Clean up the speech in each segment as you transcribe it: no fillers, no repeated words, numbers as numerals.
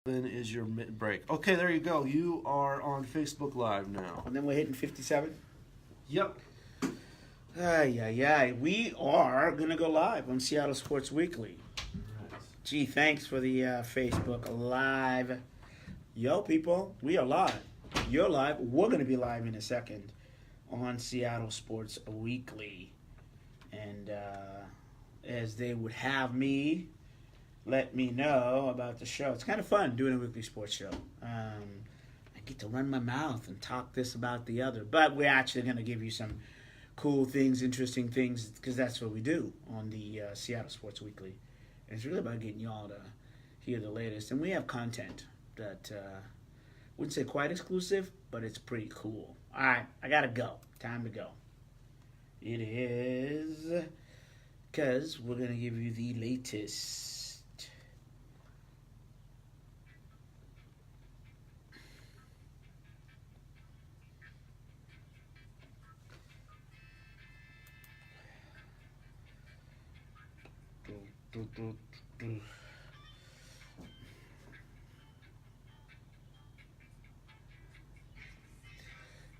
Then is your break. Okay, there you go. You are on Facebook Live now. And then we're hitting 57. Yep. Ay, ay, ay. We are going to go live on Seattle Sports Weekly. Gee, thanks for the Facebook Live. Yo, people, we are live. You're live. We're going to be live in a second on Seattle Sports Weekly. And as they would have me, let me know about the show. It's kind of fun doing a weekly sports show. I get to run my mouth and talk this about the other. But we're actually going to give you some cool things, interesting things, because that's what we do on the Seattle Sports Weekly. And it's really about getting y'all to hear the latest. And we have content that wouldn't say quite exclusive, but it's pretty cool. All right, I got to go. Time to go. It is because we're going to give you the latest.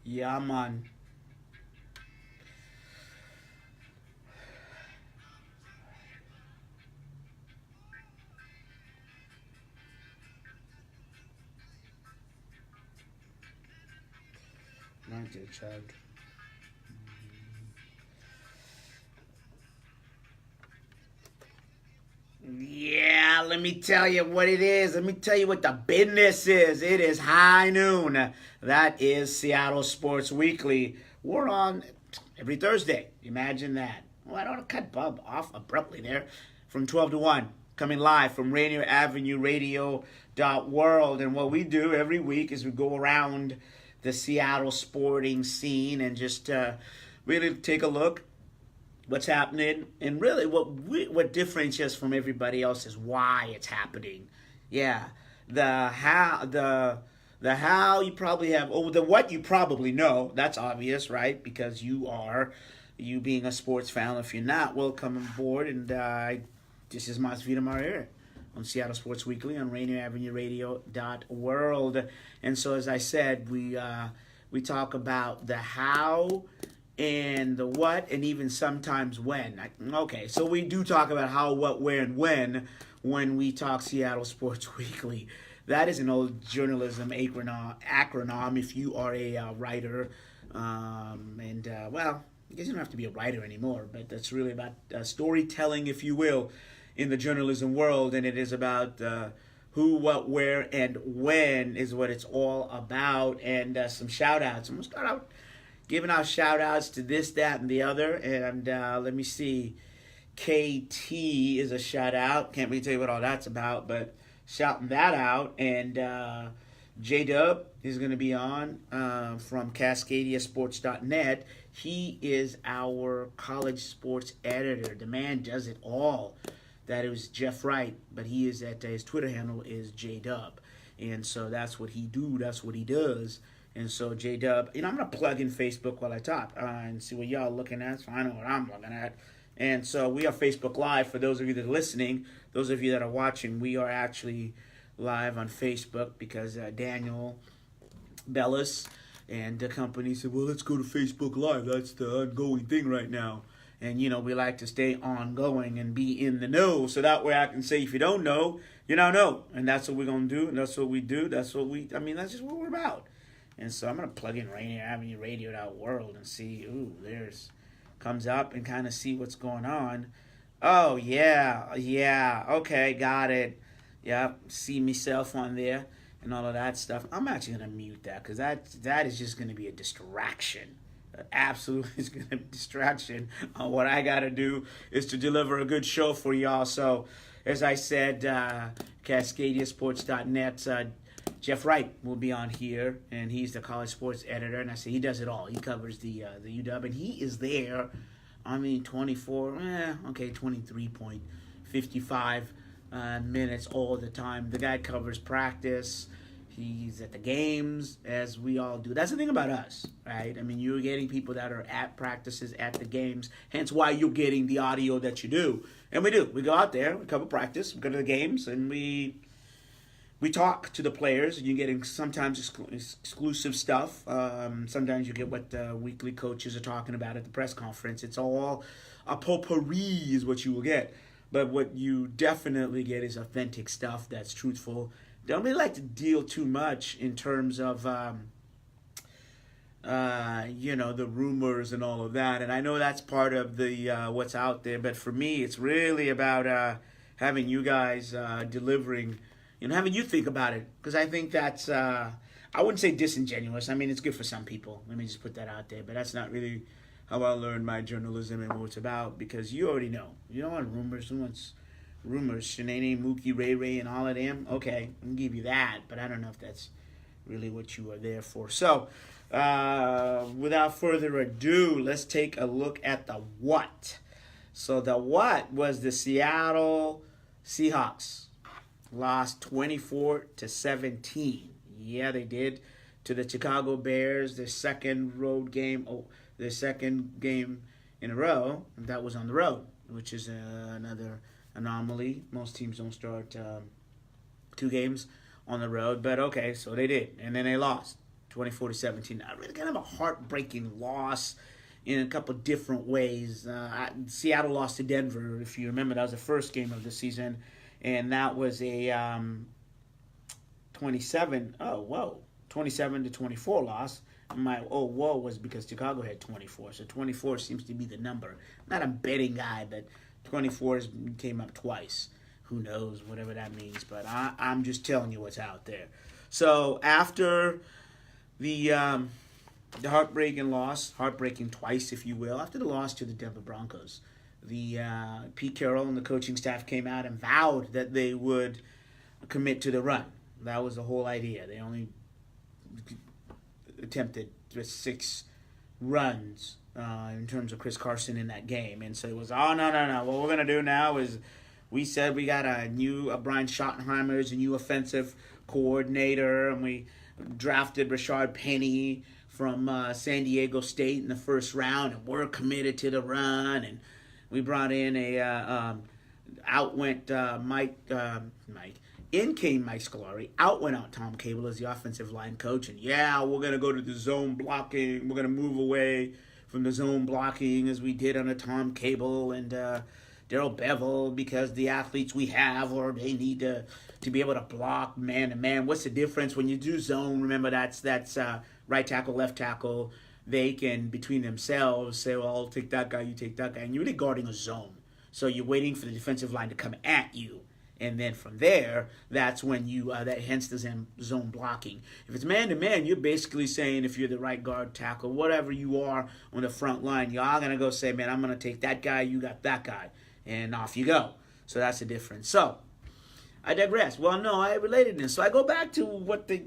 Yeah, man. Not good, child. Yeah, let me tell you what it is. Let me tell you what the business is. It is high noon. That is Seattle Sports Weekly. We're on every Thursday. Imagine that. Well, I don't want to cut Bob off abruptly there. From 12 to 1. Coming live from Rainier Avenue Radio.world. And what we do every week is we go around the Seattle sporting scene and just really take a look what's happening, and really what differentiates us from everybody else is why it's happening. Yeah, the how you probably have, the what you probably know. That's obvious, right? Because you being a sports fan. If you're not, welcome aboard. And this is Mazvita Maraire on Seattle Sports Weekly on Rainier Avenue Radio.world. And so, as I said, we talk about the how and the what, and even sometimes when. Okay, so we do talk about how, what, where, and when we talk Seattle Sports Weekly. That is an old journalism acronym if you are a writer. Well, I guess you don't have to be a writer anymore, but that's really about storytelling, if you will, in the journalism world, and it is about who, what, where, and when is what it's all about, and some shout-outs. I'm going to start out giving out shout-outs to this, that, and the other. And let me see. KT is a shout-out. Can't really tell you what all that's about, but shouting that out. And J-Dub is going to be on from CascadiaSports.net. He is our college sports editor. The man does it all. That is Jeff Wright, but he is at his Twitter handle is J-Dub. And so that's what he do. That's what he does. And so, J-Dub, I'm going to plug in Facebook while I talk and see what y'all looking at, so I know what I'm looking at. And so we are Facebook Live. For those of you that are listening, those of you that are watching, we are actually live on Facebook because Daniel Bellis and the company said, well, let's go to Facebook Live. That's the ongoing thing right now. And, we like to stay ongoing and be in the know. So that way I can say, if you don't know, you don't know. And that's what we're going to do. And that's what we do. That's just what we're about. And so I'm going to plug in Rainier Avenue Radio.world and see, comes up and kind of see what's going on. Oh, yeah, okay, got it. Yep, see myself on there and all of that stuff. I'm actually going to mute that because that is just going to be a distraction. Absolutely is going to be a distraction. What I got to do is to deliver a good show for y'all. So, as I said, CascadiaSports.net, Jeff Wright will be on here, and he's the college sports editor. And I say he does it all. He covers the UW, and he is there. 23.55 minutes all the time. The guy covers practice. He's at the games, as we all do. That's the thing about us, right? You're getting people that are at practices, at the games, hence why you're getting the audio that you do. And we do. We go out there, we cover practice, we go to the games, and we we talk to the players. You're getting sometimes exclusive stuff. Sometimes you get what weekly coaches are talking about at the press conference. It's all a potpourri is what you will get. But what you definitely get is authentic stuff that's truthful. Don't really like to deal too much in terms of, the rumors and all of that. And I know that's part of the what's out there. But for me, it's really about having you guys delivering, having you think about it. Because I think that's, I wouldn't say disingenuous. I mean, it's good for some people. Let me just put that out there. But that's not really how I learned my journalism and what it's about. Because you already know. You don't want rumors. Who wants rumors? Shanae, Mookie, Ray Ray, and all of them? Okay, I'll give you that. But I don't know if that's really what you are there for. So, without further ado, let's take a look at the what. So the what was the Seattle Seahawks lost 24-17. Yeah, they did to the Chicago Bears. Their second game in a row. And that was on the road, which is another anomaly. Most teams don't start 2 games on the road, but okay, so they did, and then they lost 24-17. Really kind of a heartbreaking loss in a couple different ways. Seattle lost to Denver, if you remember. That was the first game of the season, and that was a 27-24 loss. My whoa was because Chicago had 24, so 24 seems to be the number. Not a betting guy, but 24 came up twice. Who knows, whatever that means, but I'm just telling you what's out there. So after the heartbreaking loss, heartbreaking twice, if you will, after the loss to the Denver Broncos, the Pete Carroll and the coaching staff came out and vowed that they would commit to the run. That was the whole idea. They only attempted just 6 runs in terms of Chris Carson in that game. And so it was, no. What we're going to do now is we said we got Brian Schottenheimer is a new offensive coordinator, and we drafted Rashard Penny from San Diego State in the first round, and we're committed to the run. And we brought in in came Mike Scolari, out went out Tom Cable as the offensive line coach, and we're going to go to the zone blocking. We're going to move away from the zone blocking as we did under Tom Cable and Darrell Bevel, because the athletes we have, or they need to be able to block man to man. What's the difference when you do zone? Remember, that's right tackle, left tackle. They can, between themselves, say, well, I'll take that guy, you take that guy. And you're really guarding a zone. So you're waiting for the defensive line to come at you. And then from there, that's when hence the zone blocking. If it's man-to-man, you're basically saying, if you're the right guard, tackle, whatever you are on the front line, you are going to go say, man, I'm going to take that guy, you got that guy. And off you go. So that's the difference. So, I digress. Well, no, I related this. So I go back to what the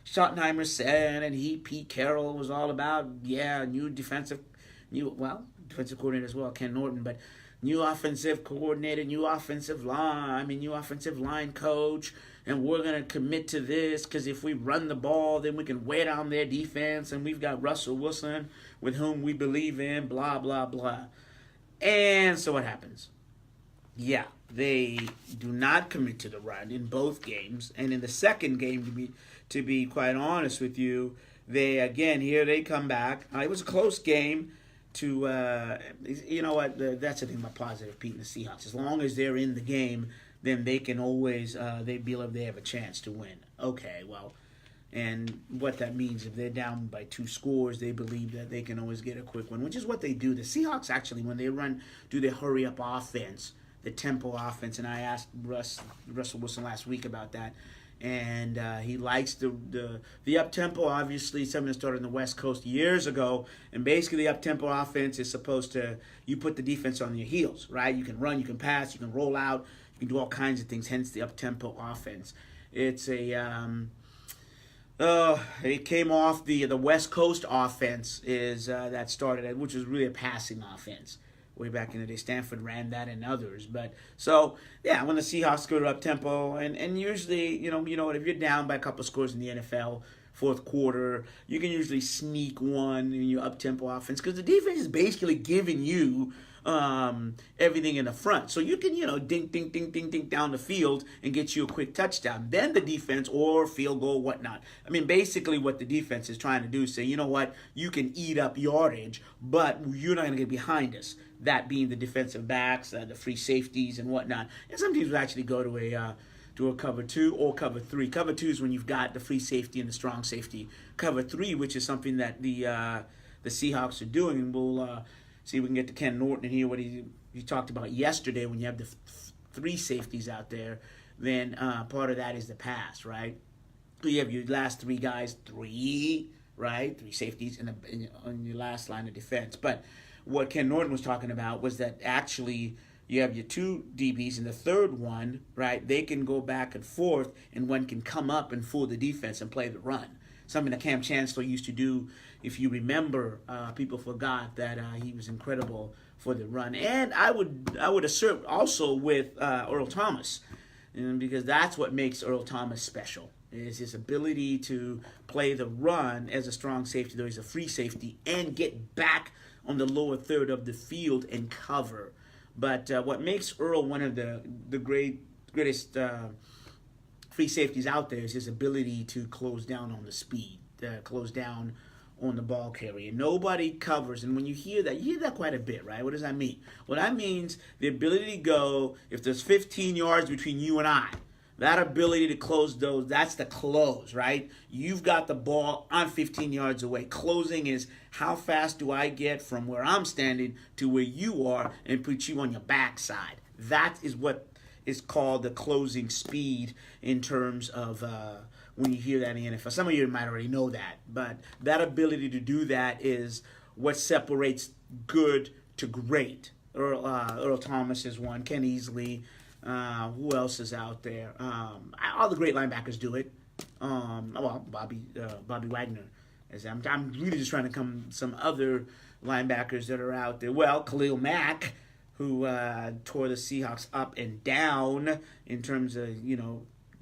Schottenheimer said, and Pete Carroll was all about. Yeah, defensive coordinator as well, Ken Norton, but new offensive coordinator, new offensive line coach, and we're going to commit to this because if we run the ball, then we can wear down their defense, and we've got Russell Wilson with whom we believe in, blah, blah, blah. And so what happens? Yeah, they do not commit to the run in both games. And in the second game, to be quite honest with you, they come back. It was a close game you know what? That's the thing about positive Pete and the Seahawks. As long as they're in the game, then they can always, they believe they have a chance to win. Okay, well, and what that means, if they're down by 2 scores, they believe that they can always get a quick one, which is what they do. The Seahawks actually, when they do their hurry-up offense, the tempo offense, and I asked Russell Wilson last week about that, and he likes the up-tempo. Obviously, something that started on the West Coast years ago, and basically the up-tempo offense is supposed to, you put the defense on your heels, right? You can run, you can pass, you can roll out, you can do all kinds of things, hence the up-tempo offense. It's it came off the West Coast offense that started, which was really a passing offense. Way back in the day, Stanford ran that and others. But so yeah, when the Seahawks go to up tempo, and usually, you know what, if you're down by a couple scores in the NFL, fourth quarter, you can usually sneak one in your up tempo offense because the defense is basically giving you everything in the front. So you can, dink, dink, dink, dink, dink down the field and get you a quick touchdown. Then the defense or field goal, whatnot. I mean, basically what the defense is trying to do is say, you know what, you can eat up yardage, but you're not going to get behind us. That being the defensive backs, the free safeties and whatnot. And some teams will actually go to a cover 2 or cover 3. Cover 2 is when you've got the free safety and the strong safety. Cover 3, which is something that the Seahawks are doing, and we'll see if we can get to Ken Norton and hear what he talked about yesterday. When you have the 3 safeties out there, then part of that is the pass, right? So you have your last 3 guys, 3 safeties on your last line of defense. But what Ken Norton was talking about was that actually you have your 2 DBs, and the third one, right, they can go back and forth, and one can come up and fool the defense and play the run. Something that Cam Chancellor used to do. If you remember, people forgot that he was incredible for the run. And I would assert also with Earl Thomas, because that's what makes Earl Thomas special, is his ability to play the run as a strong safety, though he's a free safety, and get back on the lower third of the field and cover. But what makes Earl one of the greatest free safeties out there is his ability to close down on the speed, close down on the ball carrier. Nobody covers, and when you hear that quite a bit, right? What does that mean? Well, that means the ability to go, if there's 15 yards between you and I, that ability to close those, that's the close, right? You've got the ball, I'm 15 yards away. Closing is how fast do I get from where I'm standing to where you are and put you on your backside. That is what is called the closing speed in terms of when you hear that in the NFL. Some of you might already know that, but that ability to do that is what separates good to great. Earl Thomas is one, Ken Easley. Who else is out there? All the great linebackers do it. Bobby Wagner. I'm really just trying to come some other linebackers that are out there. Well, Khalil Mack, who tore the Seahawks up and down in terms of,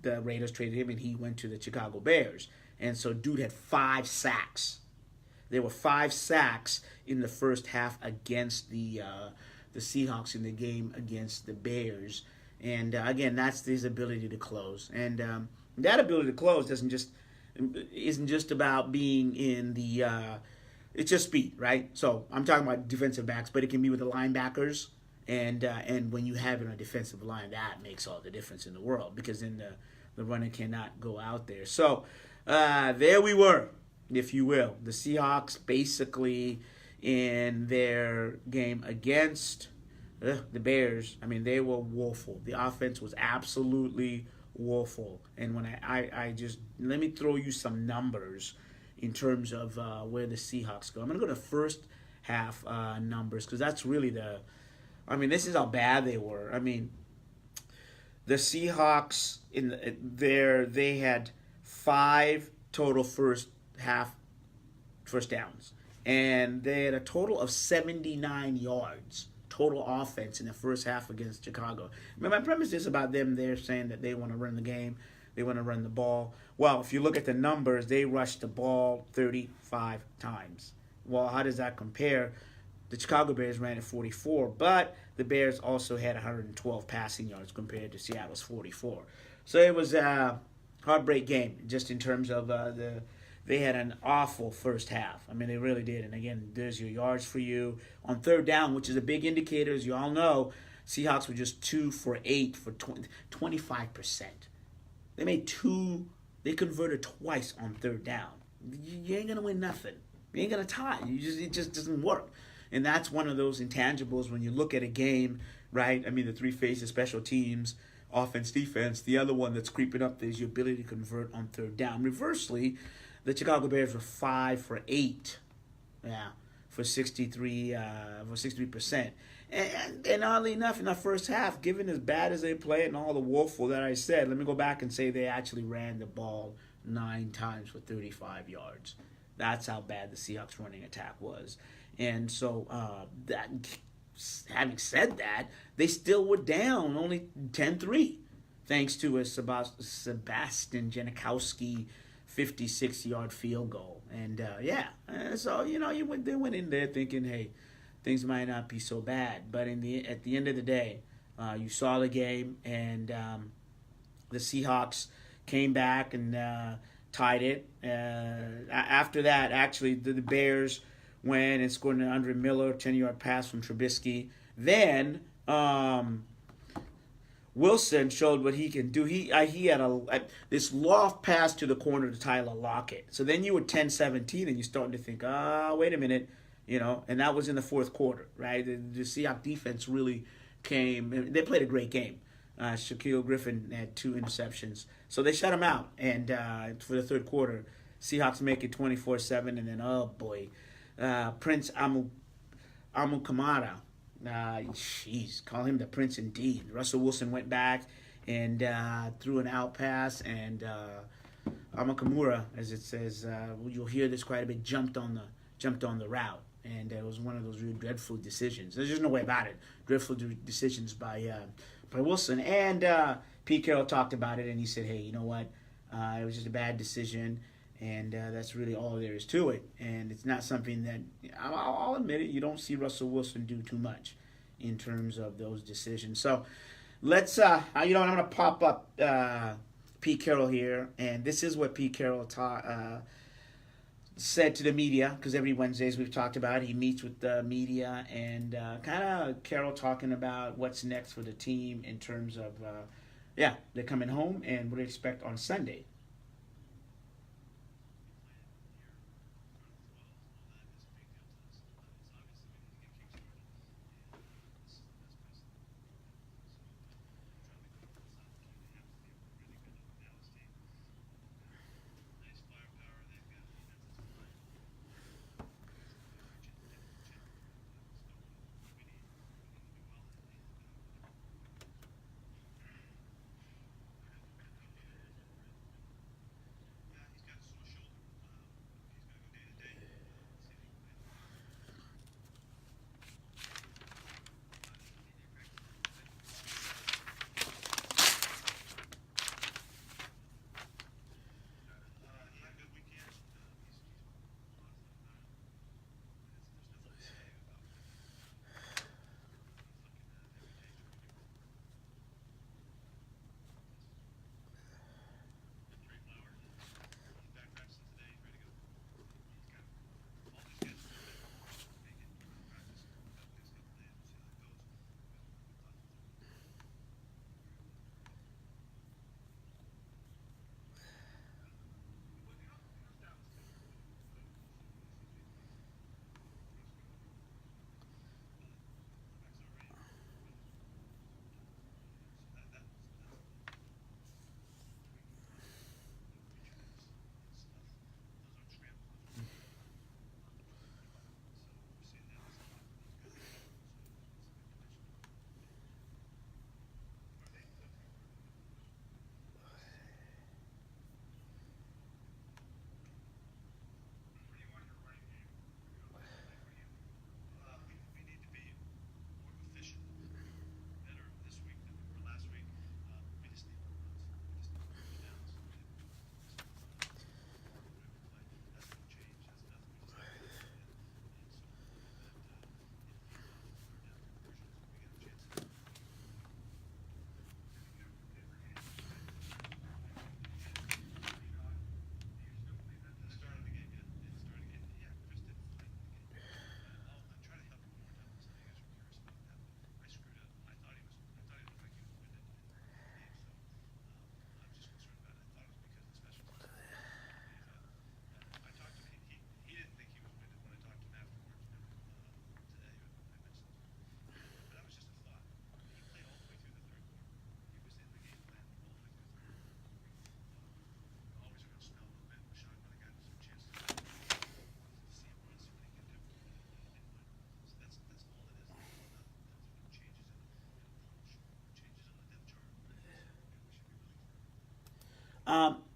the Raiders traded him and he went to the Chicago Bears. And so dude had 5 sacks. There were 5 sacks in the first half against the Seahawks in the game against the Bears. And again, that's his ability to close. And that ability to close isn't just about being in the it's just speed, right? So I'm talking about defensive backs, but it can be with the linebackers. And when you have it on a defensive line, that makes all the difference in the world, because then the runner cannot go out there. So there we were, if you will. The Seahawks basically in their game against the Bears, I mean, they were woeful. The offense was absolutely woeful. And when I just, let me throw you some numbers in terms of where the Seahawks go. I'm going to go to first half numbers, because that's really this is how bad they were. I mean, the Seahawks they had 5 total first downs, and they had a total of 79 yards total offense in the first half against Chicago. I mean, my premise is about them. They're saying that they want to run the game, they want to run the ball. Well, if you look at the numbers, they rushed the ball 35 times. Well, how does that compare? The Chicago Bears ran at 44, but the Bears also had 112 passing yards compared to Seattle's 44. So it was a heartbreak game, just in terms of they had an awful first half. I mean, they really did. And again, there's your yards for you. On third down, which is a big indicator, as you all know, Seahawks were just 2 for 8 for 25%. They made 2, they converted twice on third down. You ain't going to win nothing. You ain't going to tie. It just doesn't work. And that's one of those intangibles when you look at a game, right? I mean, the 3 phases, special teams, offense, defense. The other one that's creeping up there is your ability to convert on third down. Reversely, the Chicago Bears were 5 for 8, for 63%. And oddly enough, in the first half, given as bad as they played and all the woeful that I said, let me go back and say they actually ran the ball 9 times for 35 yards. That's how bad the Seahawks running attack was. And so, having said that, they still were down only 10-3, thanks to a Sebastian Janikowski 56-yard field goal. And so they went in there thinking, hey, things might not be so bad. But at the end of the day, you saw the game, and the Seahawks came back and tied it. After that, actually, the Bears went and scored an Andre Miller 10-yard pass from Trubisky. Then Wilson showed what he can do. He had this loft pass to the corner to Tyler Lockett. So then you were 10-17, and you're starting to think, wait a minute, and that was in the fourth quarter, right? The Seahawks defense really came. They played a great game. Shaquille Griffin had 2 interceptions. So they shut him out. And for the third quarter, Seahawks make it 24-7. And then, oh, boy, Prince Amukamara. Jeez, call him the Prince indeed. Russell Wilson went back and threw an out pass. And Amakamura, as it says, you'll hear this quite a bit, jumped on the route. And it was one of those real dreadful decisions. There's just no way about it. Dreadful decisions by Wilson. And Pete Carroll talked about it, and he said, hey, you know what? It was just a bad decision, and that's really all there is to it. And it's not something that, I'll admit it, you don't see Russell Wilson do too much in terms of those decisions. So let's, I'm going to pop up Pete Carroll here, and this is what Pete Carroll said to the media, because every Wednesdays we've talked about he meets with the media, and kind of Carroll talking about what's next for the team in terms of they're coming home and what to expect on Sunday.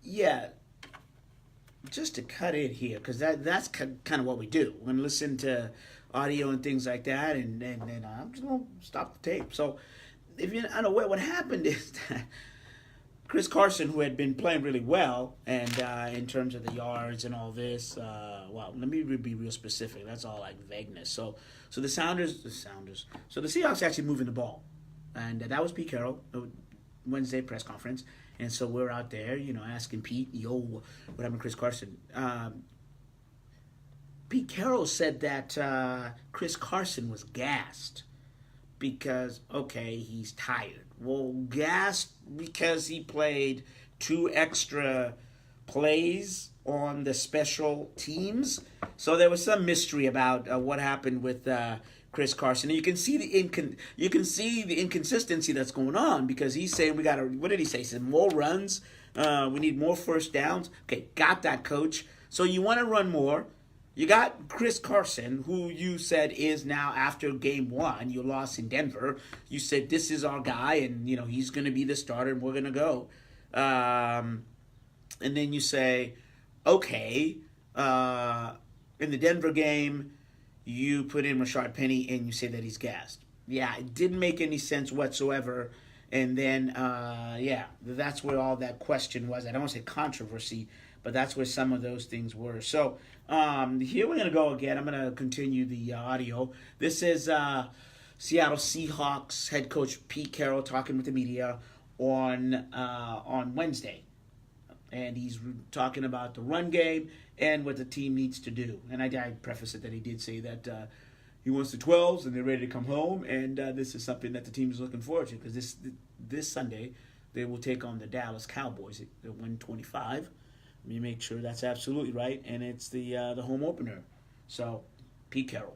Yeah, just to cut in here, because that's kind of what we do when we listen to audio and things like that, and I'm just going to stop the tape. So if you're unaware, what happened is that Chris Carson, who had been playing really well, and in terms of the yards and all this, well, let me be real specific. That's all like vagueness. So the Sounders. So the Seahawks actually moving the ball, and that was Pete Carroll, Wednesday press conference, and so we're out there, asking Pete, yo, what happened to Chris Carson? Pete Carroll said that Chris Carson was gassed because, okay, he's tired. Well, gassed because he played 2 extra plays on the special teams. So there was some mystery about what happened with Chris Carson. And you can see the inconsistency that's going on because he's saying we got to. What did he say? He said more runs. We need more first downs. Okay, got that, coach. So you want to run more. You got Chris Carson, who you said is now, after game 1, you lost in Denver. You said, this is our guy, and, he's going to be the starter, and we're going to go. And then you say, okay, in the Denver game, you put in Rashard Penny, and you say that he's gassed. Yeah, it didn't make any sense whatsoever. And then, that's where all that question was. I don't want to say controversy, but that's where some of those things were. So here we're going to go again. I'm going to continue the audio. This is Seattle Seahawks head coach Pete Carroll talking with the media on Wednesday. And he's talking about the run game and what the team needs to do. And I preface it that he did say that he wants the 12s and they're ready to come home. And this is something that the team is looking forward to because this Sunday they will take on the Dallas Cowboys at 125. Let me make sure that's absolutely right. And it's the home opener. So, Pete Carroll.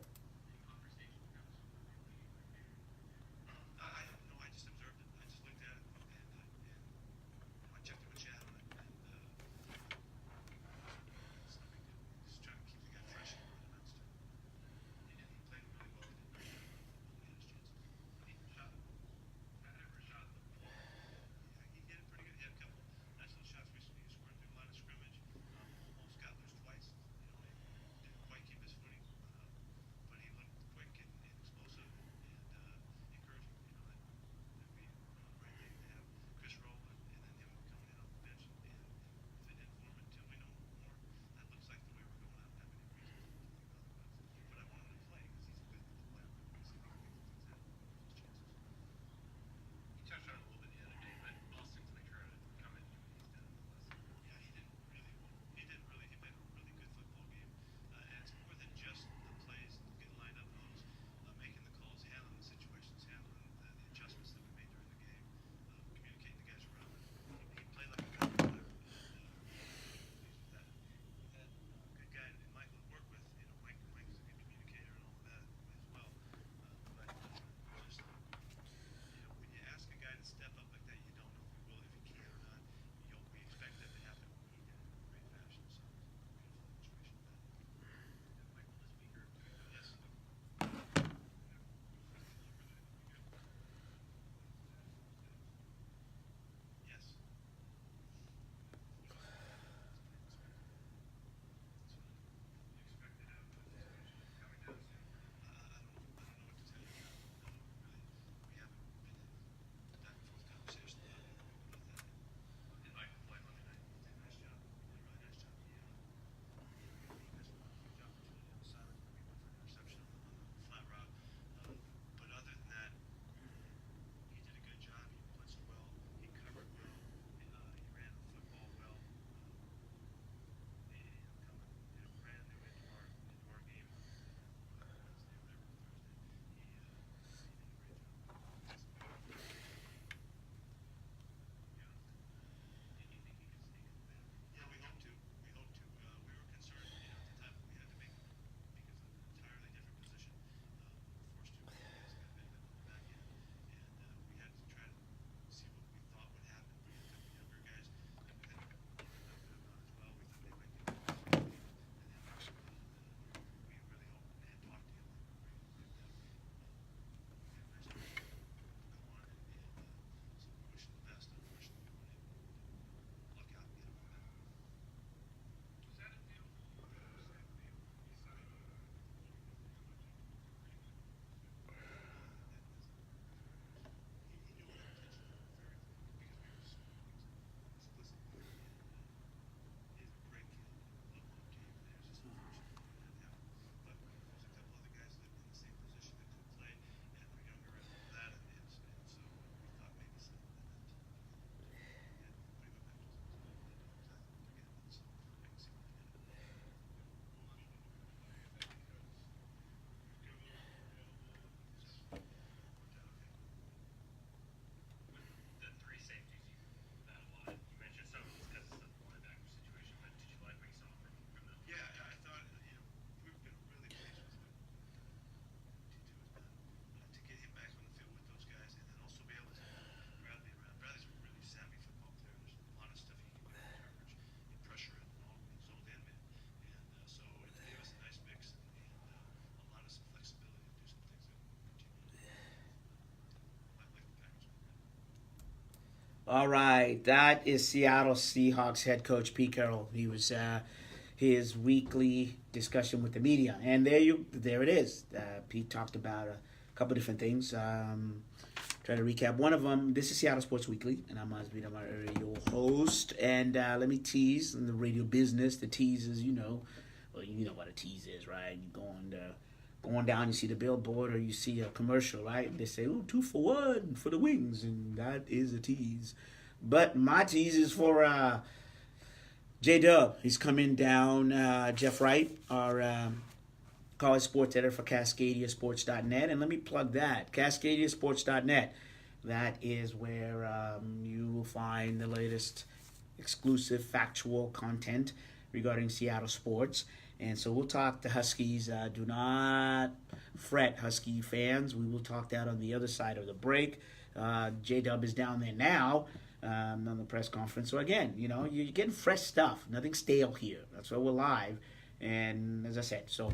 All right, that is Seattle Seahawks head coach Pete Carroll. He was his weekly discussion with the media, and there it is. Pete talked about a couple different things. Try to recap one of them. This is Seattle Sports Weekly, and I'm Mazvita Maraire, your host. And let me tease in the radio business. The tease is, well, you know what a tease is, right? You going down, you see the billboard or you see a commercial, right? And they say, "Ooh, 2 for 1 for the wings," and that is a tease. But my tease is for J-Dub. He's coming down. Jeff Wright, our college sports editor for CascadiaSports.net. And let me plug that, CascadiaSports.net. That is where you will find the latest exclusive factual content regarding Seattle sports. And so we'll talk the Huskies. Do not fret, Husky fans. We will talk that on the other side of the break. J-Dub is down there now on the press conference. So again, you're getting fresh stuff. Nothing stale here. That's why we're live. And as I said, so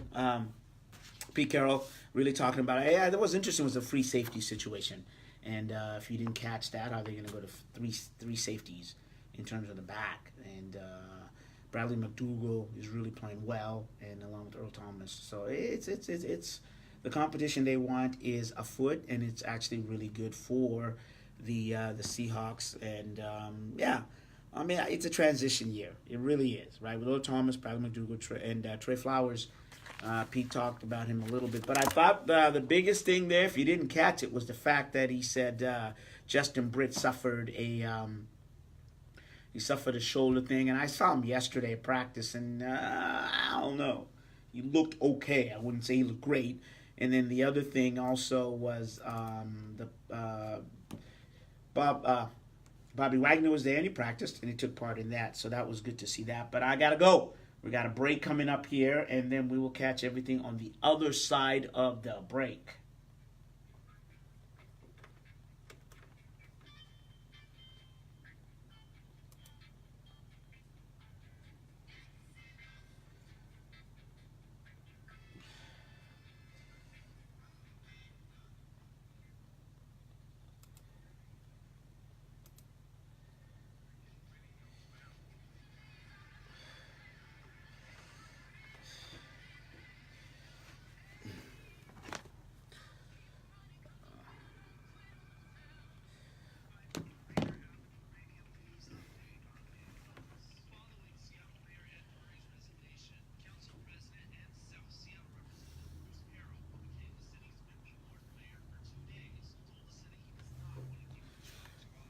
Pete Carroll really talking about it. Yeah, that was interesting was the free safety situation. And if you didn't catch that, are they going to go to three safeties in terms of the back? And Bradley McDougall is really playing well, and along with Earl Thomas. So it's the competition they want is afoot, and it's actually really good for the Seahawks. And I mean it's a transition year. It really is, right? With Earl Thomas, Bradley McDougall, and Trey Flowers. Pete talked about him a little bit, but I thought the biggest thing there, if you didn't catch it, was the fact that he said Justin Britt suffered a shoulder thing, and I saw him yesterday at practice, and I don't know, he looked okay. I wouldn't say he looked great. And then the other thing also was Bobby Wagner was there and he practiced and he took part in that, so that was good to see that. But I gotta go. We got a break coming up here, and then we will catch everything on the other side of the break.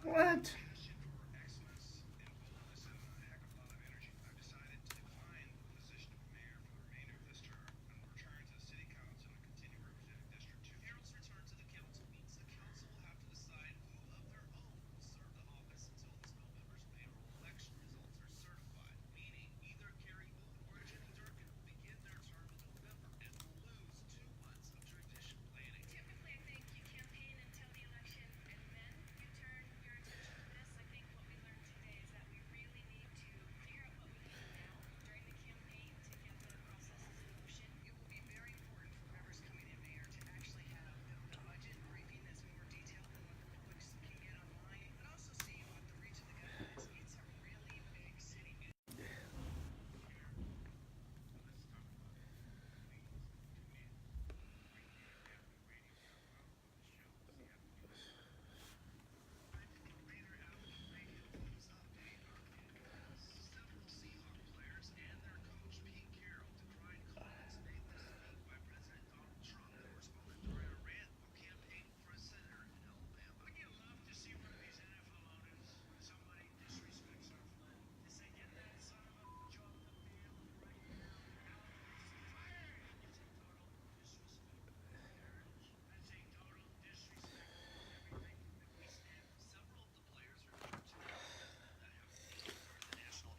What?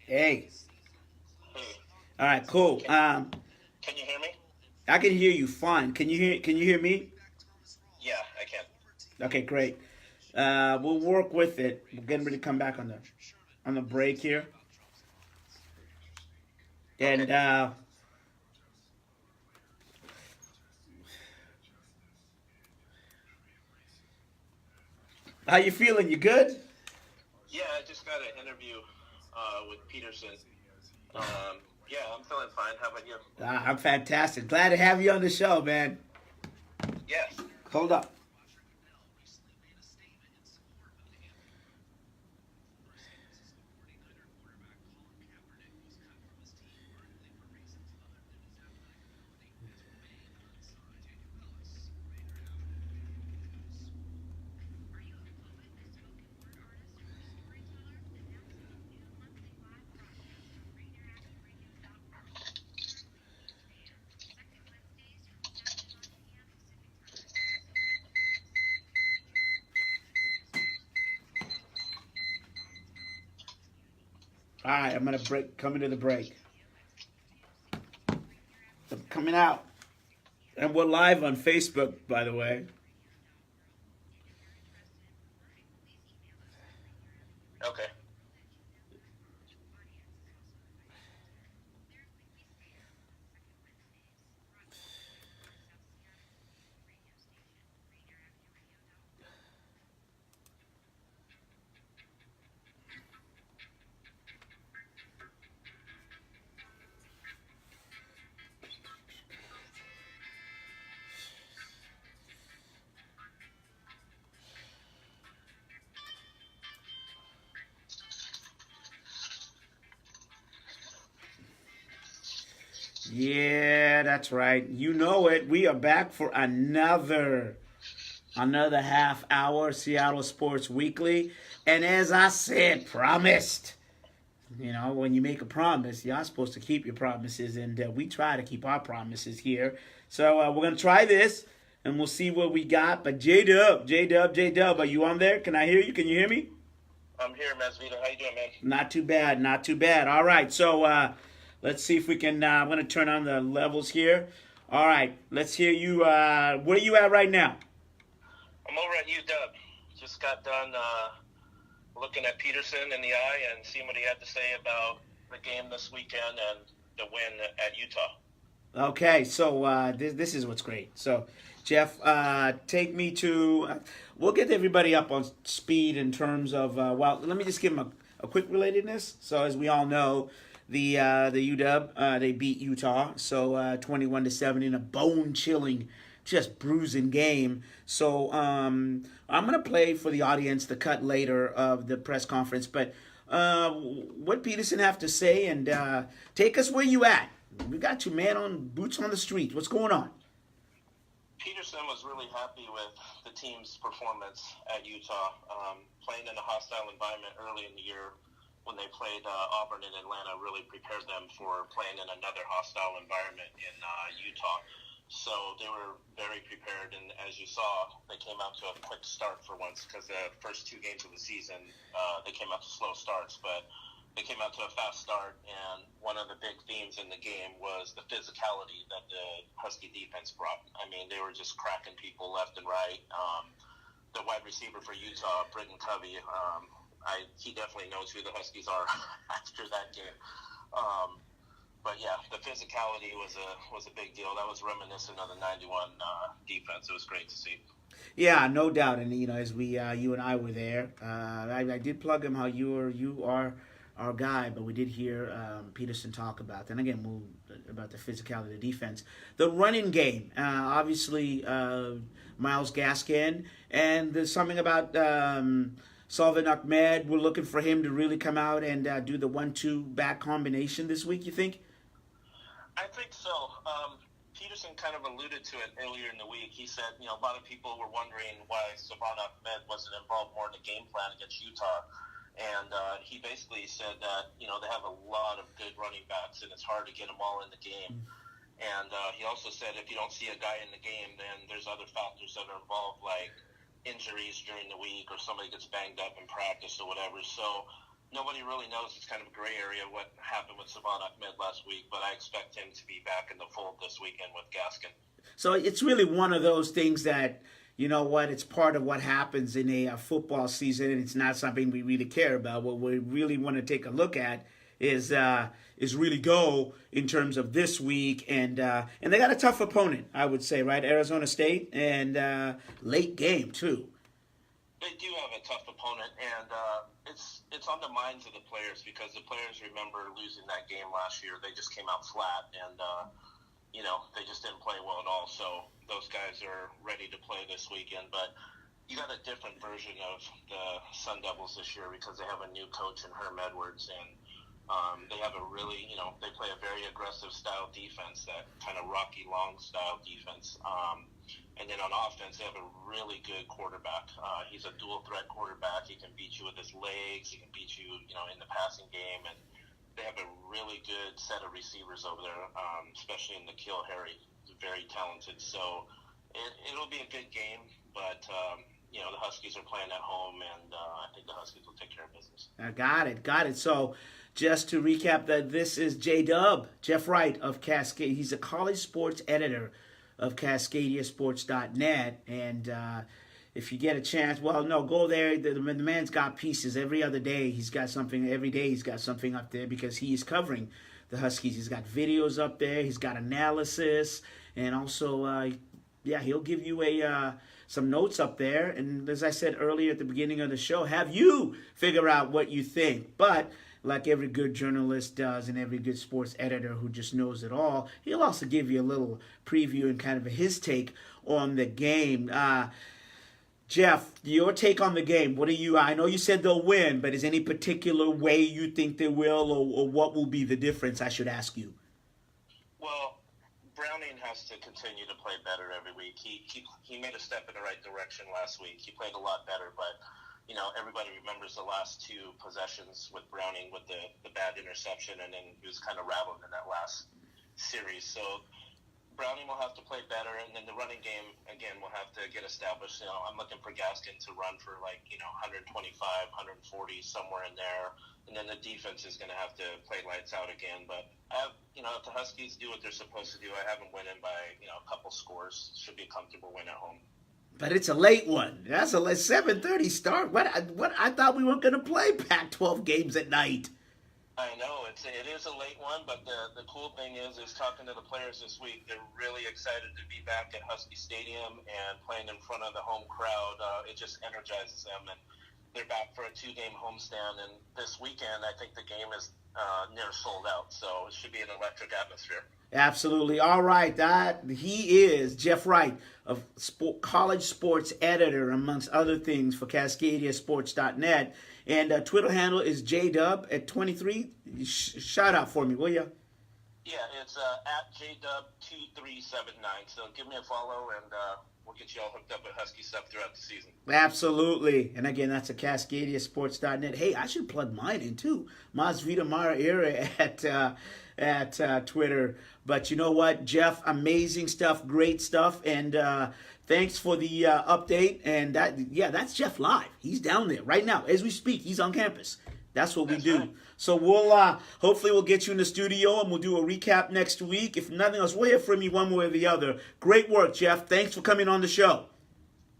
Hey. All right, cool. Can you hear me? I can hear you fine. Can you hear me? Yeah, I can. Okay, great. We'll work with it. We're getting ready to come back on the break here. And how you feeling? You good? Yeah, I just got an interview with Peterson. Yeah, I'm feeling fine. How about you? I'm fantastic. Glad to have you on the show, man. Yes. Hold up. All right, I'm gonna coming to the break. I'm coming out, and we're live on Facebook, by the way. Okay. Yeah, that's right. You know it. We are back for another half hour Seattle Sports Weekly. And as I said, promised. You know, when you make a promise, you're supposed to keep your promises, and we try to keep our promises here. So we're going to try this, and we'll see what we got. But J-Dub, are you on there? Can I hear you? Can you hear me? I'm here, Mazvita. How you doing, man? Not too bad, not too bad. All right, so let's see if we can, I'm going to turn on the levels here. All right, let's hear you. Where are you at right now? I'm over at UW. Just got done looking at Peterson in the eye and seeing what he had to say about the game this weekend and the win at Utah. Okay, so this is what's great. So, Jeff, take me to. We'll get everybody up on speed in terms of. Well, let me just give them a quick relatedness. So, as we all know, the UW they beat Utah, so 21-7 in a bone-chilling, just bruising game. So, I'm gonna play for the audience the cut later of the press conference, but what Peterson have to say and take us where you at. We got you, man, on boots on the street. What's going on? Peterson was really happy with the team's performance at Utah. Playing in a hostile environment early in the year when they played Auburn in Atlanta really prepared them for playing in another hostile environment in Utah. So they were very prepared, and as you saw, they came out to a quick start for once because the first two games of the season, they came out to slow starts, but they came out to a fast start, and one of the big themes in the game was the physicality that the Husky defense brought. I mean, they were just cracking people left and right. The wide receiver for Utah, Britton Covey, he definitely knows who the Huskies are after that game. But yeah, the physicality was a big deal. That was reminiscent of the '91 defense. It was great to see. Yeah, no doubt. And as we, you and I were there, I did plug him how you are our guy, but we did hear Peterson talk about that. And again, about the physicality of the defense, the running game. Obviously, Myles Gaskin, and there's something about Salvin Ahmed. We're looking for him to really come out and do the 1-2 back combination this week. You think? I think so. Peterson kind of alluded to it earlier in the week. He said, a lot of people were wondering why Salvin Ahmed wasn't involved more in the game plan against Utah. And he basically said that, they have a lot of good running backs, and it's hard to get them all in the game. And he also said if you don't see a guy in the game, then there's other factors that are involved, like injuries during the week or somebody gets banged up in practice or whatever. So nobody really knows. It's kind of a gray area what happened with Salvin Ahmed last week, but I expect him to be back in the fold this weekend with Gaskin. So it's really one of those things that, it's part of what happens in a football season, and it's not something we really care about. What we really want to take a look at is really go in terms of this week, and they got a tough opponent, I would say, right? Arizona State, and late game too. They do have a tough opponent, and it's on the minds of the players because the players remember losing that game last year. They just came out flat, and they just didn't play well at all. So those guys are ready to play this weekend. But you got a different version of the Sun Devils this year because they have a new coach in Herm Edwards, and they have a really, they play a very aggressive style defense, that kind of Rocky Long style defense. And then on offense, they have a really good quarterback. He's a dual threat quarterback. He can beat you with his legs. He can beat you, in the passing game. And they have a really good set of receivers over there, especially in the Kill Harry. He's very talented. So it'll be a good game, but the Huskies are playing at home, and I think the Huskies will take care of business. Got it. So just to recap, that this is J-Dub, Jeff Wright of Cascade. He's a college sports editor of CascadiaSports.net, and if you get a chance, go there. The man's got pieces every other day. He's got something every day. He's got something up there because he is covering the Huskies. He's got videos up there. He's got analysis, and also, he'll give you some notes up there. And as I said earlier at the beginning of the show, have you figure out what you think. But like every good journalist does and every good sports editor who just knows it all, he'll also give you a little preview and kind of his take on the game. Jeff, your take on the game. I know you said they'll win, but is any particular way you think they will, or what will be the difference, I should ask you? Well, Browning has to continue to play better every week. He made a step in the right direction last week. He played a lot better, but everybody remembers the last two possessions with Browning with the bad interception, and then he was kind of rattled in that last series. So Browning will have to play better, and then the running game, again, will have to get established. I'm looking for Gaskin to run for 125, 140, somewhere in there. And then the defense is going to have to play lights out again. But I have, if the Huskies do what they're supposed to do, I have them winning by, a couple scores. Should be a comfortable win at home. But it's a late one. That's a 7:30 start. What I thought we weren't going to play Pac-12 games at night. I know it is a late one, but the cool thing is talking to the players this week. They're really excited to be back at Husky Stadium and playing in front of the home crowd. It just energizes them, and they're back for a 2-game homestand. And this weekend, I think the game is near sold out, so it should be an electric atmosphere. Absolutely. All right. He is Jeff Wright, of college sports editor, amongst other things, for CascadiaSports.net. And Twitter handle is JDub at 23. Shout out for me, will you? Yeah, it's at JDub2379. So give me a follow, and we'll get you all hooked up with Husky stuff throughout the season. Absolutely. And again, that's at CascadiaSports.net. Hey, I should plug mine in too. Mazvita Maraire at Twitter. But you know what, Jeff? Amazing stuff, great stuff, and thanks for the update. And that's Jeff live. He's down there right now as we speak. He's on campus. That's what we do. Right. So we'll hopefully we'll get you in the studio and we'll do a recap next week. If nothing else, we'll hear from you one way or the other. Great work, Jeff. Thanks for coming on the show.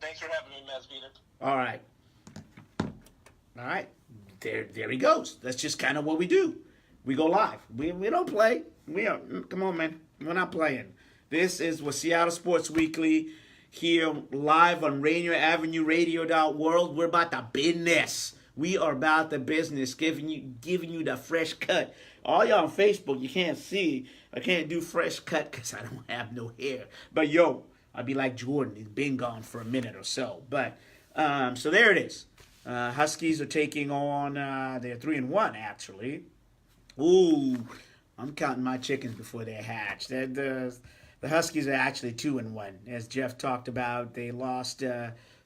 Thanks for having me, Mazvita. All right. There he goes. That's just kind of what we do. We go live. We don't play. Come on, man. We're not playing. This is Seattle Sports Weekly here live on Rainier Avenue Radio.world. We're about the business. We are about the business, giving you the fresh cut. All y'all on Facebook, you can't see. I can't do fresh cut because I don't have no hair. But yo, I'll be like Jordan. He's been gone for a minute or so. But so there it is. Huskies are taking on. They're 3-1 actually. Ooh, I'm counting my chickens before they hatch. The Huskies are actually 2-1, as Jeff talked about. They lost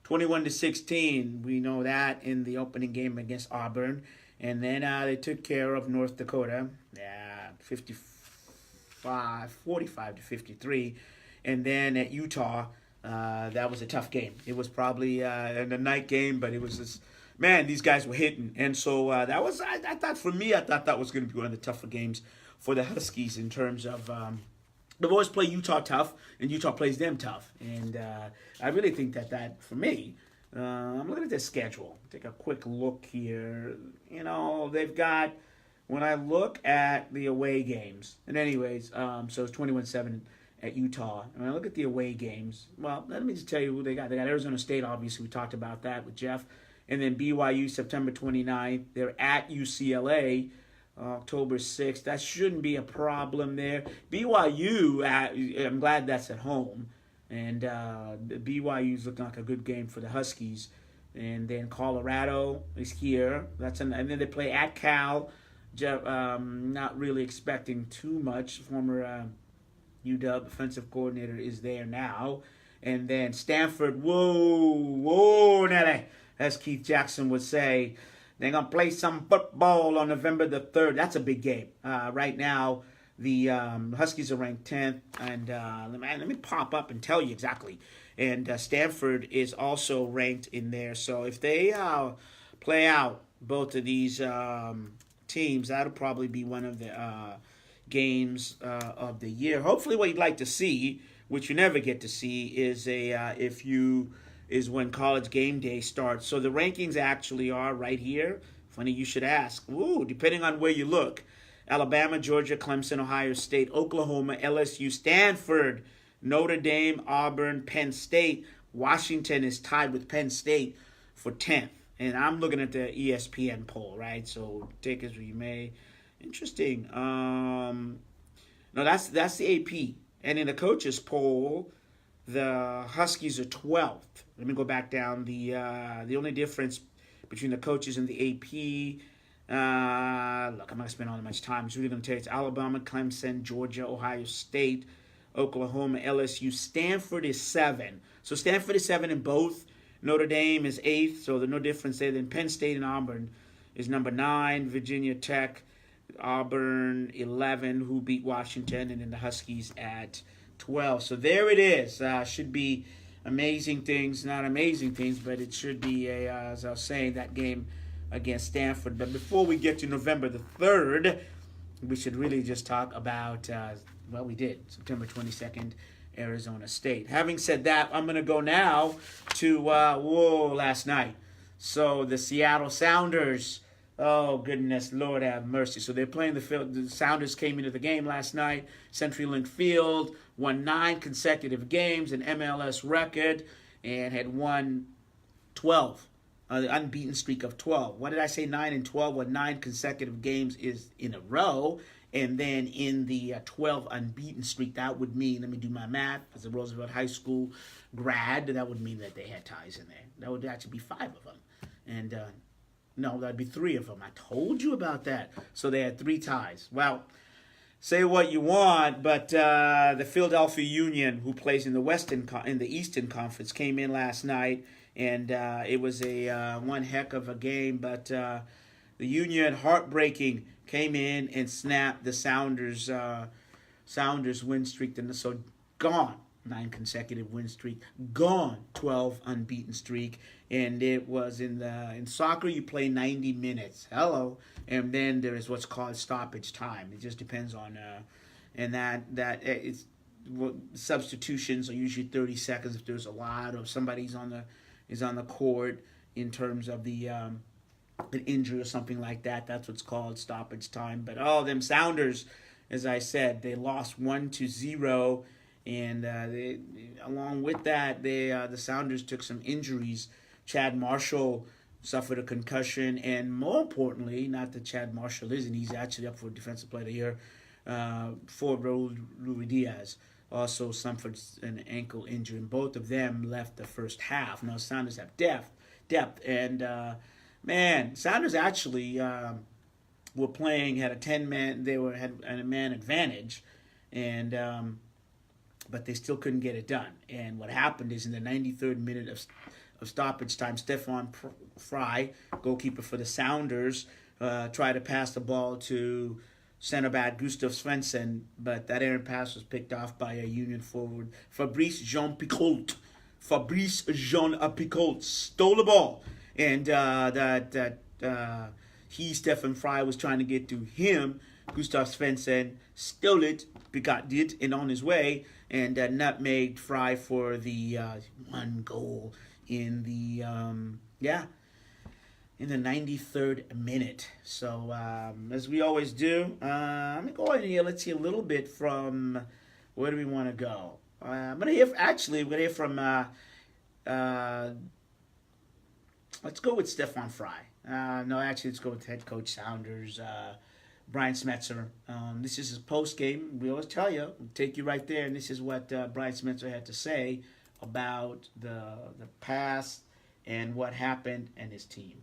21-16. We know that in the opening game against Auburn, and then they took care of North Dakota, 45-53, and then at Utah, that was a tough game. It was probably a night game, but it was just. Man, these guys were hitting. And so that was, I thought for me, that was going to be one of the tougher games for the Huskies in terms of, they've always played Utah tough, and Utah plays them tough. And I really think that for me, I'm looking at their schedule. Take a quick look here. They've got, when I look at the away games, and anyways, so it's 21-7 at Utah. And when I look at the away games, well, let me just tell you who they got. They got Arizona State, obviously. We talked about that with Jeff. And then BYU September 29th. They're at UCLA October 6th. That shouldn't be a problem there. BYU, I'm glad that's at home. And BYU's looking like a good game for the Huskies. And then Colorado is here. And then they play at Cal. Not really expecting too much. Former UW offensive coordinator is there now. And then Stanford, whoa, Nelly, as Keith Jackson would say. They're going to play some football on November the 3rd. That's a big game. Right now, the Huskies are ranked 10th. And let me pop up and tell you exactly. And Stanford is also ranked in there. So if they play out both of these teams, that'll probably be one of the games of the year. Hopefully what you'd like to see, which you never get to see, is when College Game Day starts. So the rankings actually are right here. Funny you should ask. Depending on where you look. Alabama, Georgia, Clemson, Ohio State, Oklahoma, LSU, Stanford, Notre Dame, Auburn, Penn State. Washington is tied with Penn State for 10th. And I'm looking at the ESPN poll, right? So take as you may. Interesting. No, that's the AP. And in the coaches poll, the Huskies are 12th. Let me go back down. The only difference between the coaches and the AP, look, I'm not going to spend all that much time. It's really going to tell you it's Alabama, Clemson, Georgia, Ohio State, Oklahoma, LSU. Stanford is 7. So Stanford is 7 in both. Notre Dame is 8th, so there's no difference there. Then Penn State and Auburn is number 9. Virginia Tech, Auburn 11, who beat Washington, and then the Huskies at 12. So there it is. Should be amazing things. Not amazing things, but it should be, as I was saying, that game against Stanford. But before we get to November the 3rd, we should really just talk about, we did, September 22nd, Arizona State. Having said that, I'm going to go now to, last night. So the Seattle Sounders, oh, goodness, Lord have mercy. So they're playing the field. The Sounders came into the game last night, CenturyLink Field, won 9 consecutive games, an MLS record, and had won 12. The unbeaten streak of 12. What did I say, 9-12? Well, 9 consecutive games is in a row. And then in the 12 unbeaten streak, that would mean, let me do my math, as a Roosevelt High School grad, that would mean that they had ties in there. That would actually be 5 of them. And no, that'd be 3 of them. I told you about that. So they had 3 ties. Well, say what you want, but the Philadelphia Union, who plays in the Eastern Conference, came in last night, and it was a one heck of a game. But the Union, heartbreaking, came in and snapped the Sounders win streak. So gone. 9 consecutive win streak, gone 12 unbeaten streak, and it was in soccer you play 90 minutes. Hello, and then there is what's called stoppage time. It just depends on and that it's substitutions are usually 30 seconds if there's a lot of somebody's on the court in terms of the an injury or something like that. That's what's called stoppage time. But them Sounders, as I said, they lost 1-0. And along with that, the Sounders took some injuries. Chad Marshall suffered a concussion, and more importantly, not that Chad Marshall isn't, he's actually up for Defensive Player of the Year. For Raul Ruidiaz also suffered an ankle injury, and both of them left the first half. Now Sounders have depth, and Sounders actually were playing, had a 10-man, had a man advantage, and but they still couldn't get it done. And what happened is in the 93rd minute of stoppage time, Stefan Fry, goalkeeper for the Sounders, tried to pass the ball to center back Gustav Svensson, but that errant pass was picked off by a Union forward, Fabrice Jean Picoult. Fabrice Jean Picoult stole the ball, and Stefan Fry was trying to get to him. Gustav Svensson stole it, got it, and on his way, and nutmegged Fry for the 1 goal in the in the 93rd minute. So as we always do, let me go ahead here. Let's see a little bit from where do we want to go. I'm gonna hear from Let's go with Stefan Fry. No, actually, let's go with head coach Sounders, Brian Smetzer. This is his post game. We always tell you, we'll take you right there, and this is what Brian Smetzer had to say about the past and what happened and his team.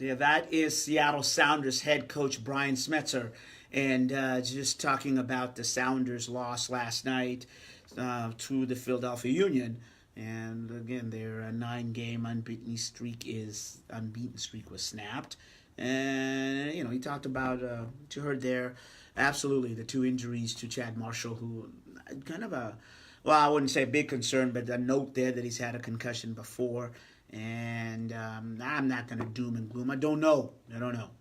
Yeah, that is Seattle Sounders head coach Brian Smetzer. And just talking about the Sounders' loss last night to the Philadelphia Union. And again, their 9-game unbeaten streak was snapped. And he talked about what you heard there. Absolutely, the 2 injuries to Chad Marshall, who kind of I wouldn't say a big concern, but a note there that he's had a concussion before. And I'm not going to doom and gloom. I don't know.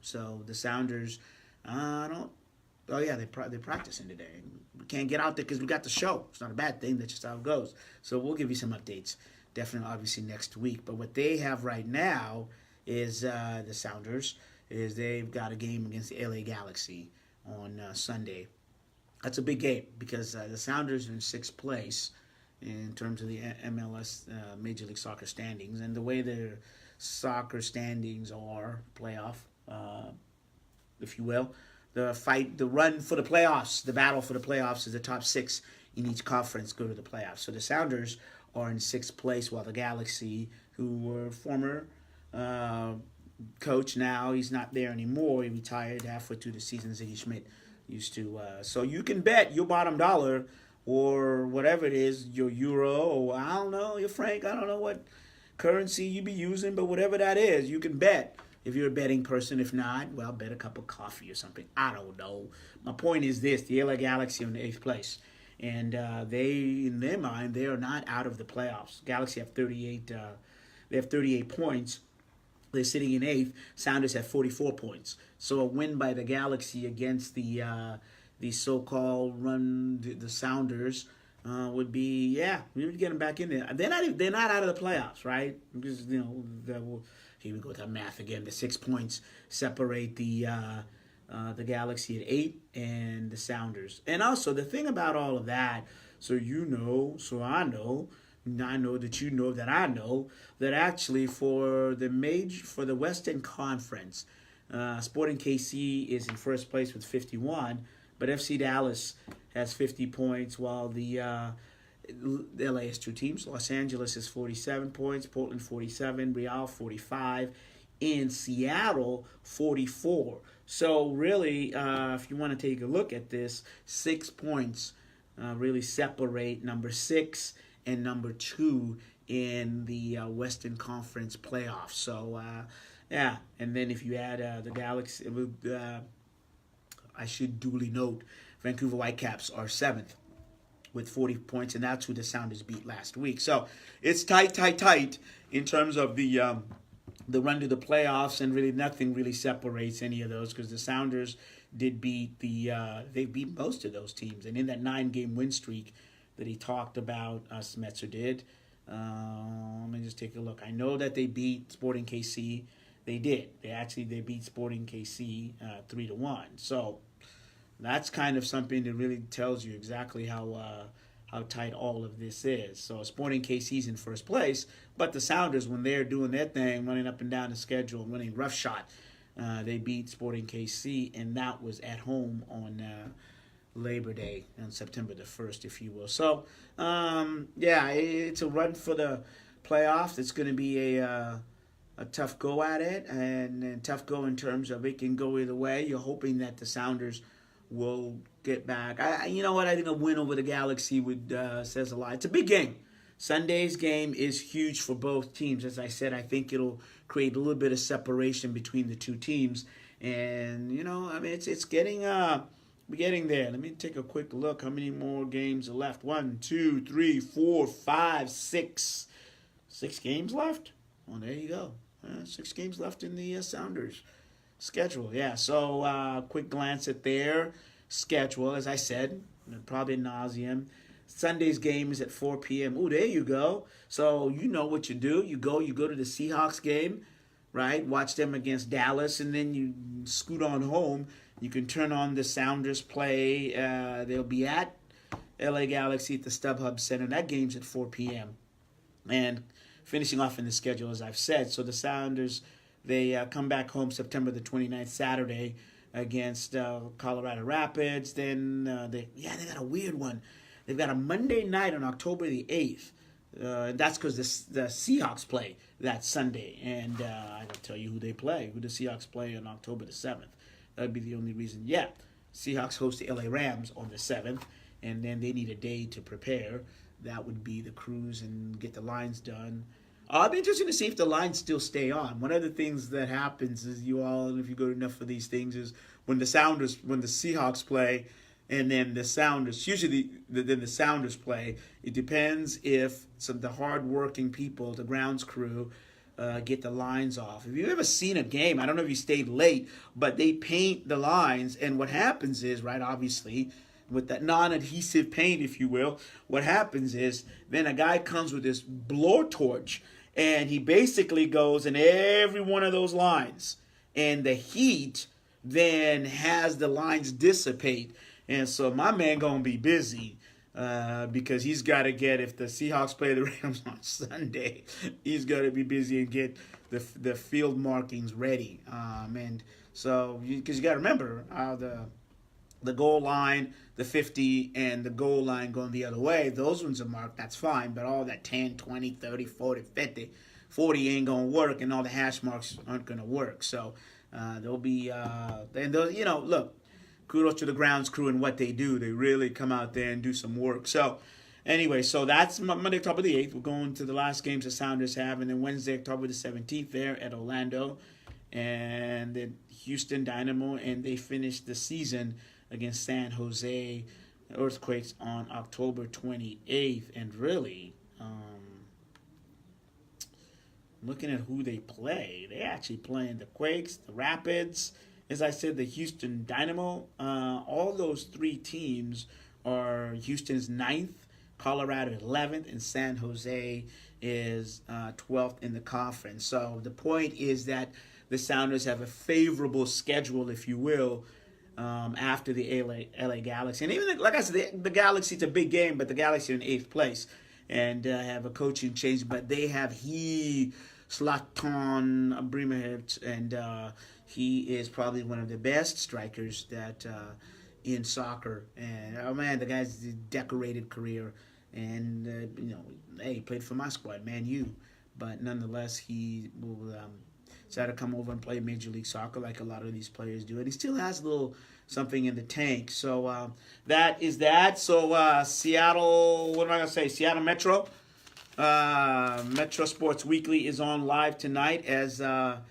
So the Sounders, they practicing today. We can't get out there because we got the show. It's not a bad thing. That's just how it goes. So we'll give you some updates, definitely, obviously, next week. But what they have right now is the Sounders, is they've got a game against the LA Galaxy on Sunday. That's a big game because the Sounders are in 6th place in terms of the MLS Major League Soccer standings, and the way their soccer standings are, playoff, if you will, the run for the playoffs, the battle for the playoffs is the top 6 in each conference go to the playoffs. So the Sounders are in sixth place, while the Galaxy, who were former coach, now he's not there anymore. He retired halfway through the season. Ziggy Schmidt used to. So you can bet your bottom dollar or whatever it is, your euro, or I don't know, your franc, I don't know what currency you be using, but whatever that is, you can bet. If you're a betting person, if not, well, bet a cup of coffee or something. I don't know. My point is this: the LA Galaxy are in the 8th place, and they, in their mind, they are not out of the playoffs. Galaxy have 38. They have 38 points. They're sitting in 8th. Sounders have 44 points. So a win by the Galaxy against the so-called the Sounders would be, we would get them back in there. They're not out of the playoffs, right? Because here we go with that math again. The 6 points separate the Galaxy at 8 and the Sounders. And also the thing about all of that, so I know that you know that I know that actually for the Western Conference, Sporting KC is in first place with 51, but FC Dallas has 50 points, while the LA has 2 teams. Los Angeles is 47 points, Portland 47, Real 45, and Seattle 44. So really, if you want to take a look at this, 6 points really separate number 6 and number 2 in the Western Conference playoffs. So, and then if you add the Galaxy, I should duly note, Vancouver Whitecaps are 7th with 40 points, and that's who the Sounders beat last week. So it's tight in terms of the run to the playoffs, and really nothing really separates any of those, because the Sounders did beat they beat most of those teams, and in that 9-game win streak that he talked about, Smetzer did. Let me just take a look. I know that they beat Sporting KC. They did. They beat Sporting KC 3-1. So that's kind of something that really tells you exactly how tight all of this is. So Sporting KC's in first place, but the Sounders, when they're doing their thing, running up and down the schedule, running roughshod, they beat Sporting KC, and that was at home on Labor Day on September the 1st, if you will. So, it's a run for the playoffs. It's going to be a tough go at it, and tough go in terms of it can go either way. You're hoping that the Sounders will get back. You know what? I think a win over the Galaxy would says a lot. It's a big game. Sunday's game is huge for both teams. As I said, I think it'll create a little bit of separation between the two teams, and it's getting we're getting there. Let me take a quick look. How many more games are left? 1, 2, 3, 4, 5, 6. 6 games left? Well, there you go. 6 games left in the Sounders schedule. Yeah, so quick glance at their schedule. As I said, probably ad nauseum. Sunday's game is at 4 p.m. Oh, there you go. So you know what you do. You go to the Seahawks game, right? Watch them against Dallas, and then you scoot on home. You can turn on the Sounders play. They'll be at LA Galaxy at the StubHub Center. That game's at 4 p.m. And finishing off in the schedule, as I've said. So the Sounders, they come back home September the 29th, Saturday, against Colorado Rapids. Then they got a weird one. They've got a Monday night on October the 8th. And that's because the Seahawks play that Sunday. And I don't tell you who the Seahawks play on October the 7th. That would be the only reason. Yeah, Seahawks host the LA Rams on the 7th, and then they need a day to prepare. That would be the cruise and get the lines done. I'll be interested to see if the lines still stay on. One of the things that happens is if you go to enough for these things, is when the Seahawks play, and then the Sounders, usually then the Sounders play, it depends if the hard-working people, the grounds crew, get the lines off. If you've ever seen a game, I don't know if you stayed late, but they paint the lines, and what happens is, right, obviously, with that non-adhesive paint, if you will, what happens is then a guy comes with this blowtorch, and he basically goes in every one of those lines, and the heat then has the lines dissipate. And so my man gonna be busy because he's got to get, if the Seahawks play the Rams on Sunday, he's got to be busy and get the field markings ready. And so, because you got to remember, the goal line, the 50, and the goal line going the other way, those ones are marked, that's fine. But all that 10, 20, 30, 40, 50, 40 ain't going to work, and all the hash marks aren't going to work. So there'll be, and look, kudos to the grounds crew and what they do. They really come out there and do some work. So anyway, so that's Monday, October the 8th. We're going to the last games the Sounders have, and then Wednesday, October the 17th there at Orlando. And then Houston Dynamo, and they finished the season against San Jose Earthquakes on October 28th. And really, looking at who they play, they actually playing the Quakes, the Rapids, as I said, the Houston Dynamo. All those three teams are Houston's 9th, Colorado 11th, and San Jose is 12th in the conference. So the point is that the Sounders have a favorable schedule, if you will, after the LA Galaxy. And even, like I said, the Galaxy, it's a big game, but the Galaxy are in 8th place and have a coaching change. But they have Zlatan Ibrahimovic, and he is probably one of the best strikers that in soccer. And, oh, man, the guy's a decorated career. And, hey, he played for my squad, Man U. But nonetheless, he will decided to come over and play Major League Soccer like a lot of these players do. And he still has a little something in the tank. So that is that. So Seattle, what am I going to say? Seattle Metro. Metro Sports Weekly is on live tonight as to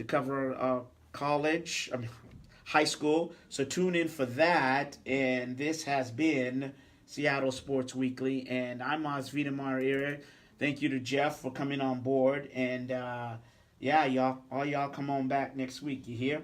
cover high school. So tune in for that. And this has been Seattle Sports Weekly. And I'm Mazvita Maraire. Thank you to Jeff for coming on board. And yeah, y'all, all y'all come on back next week. You hear?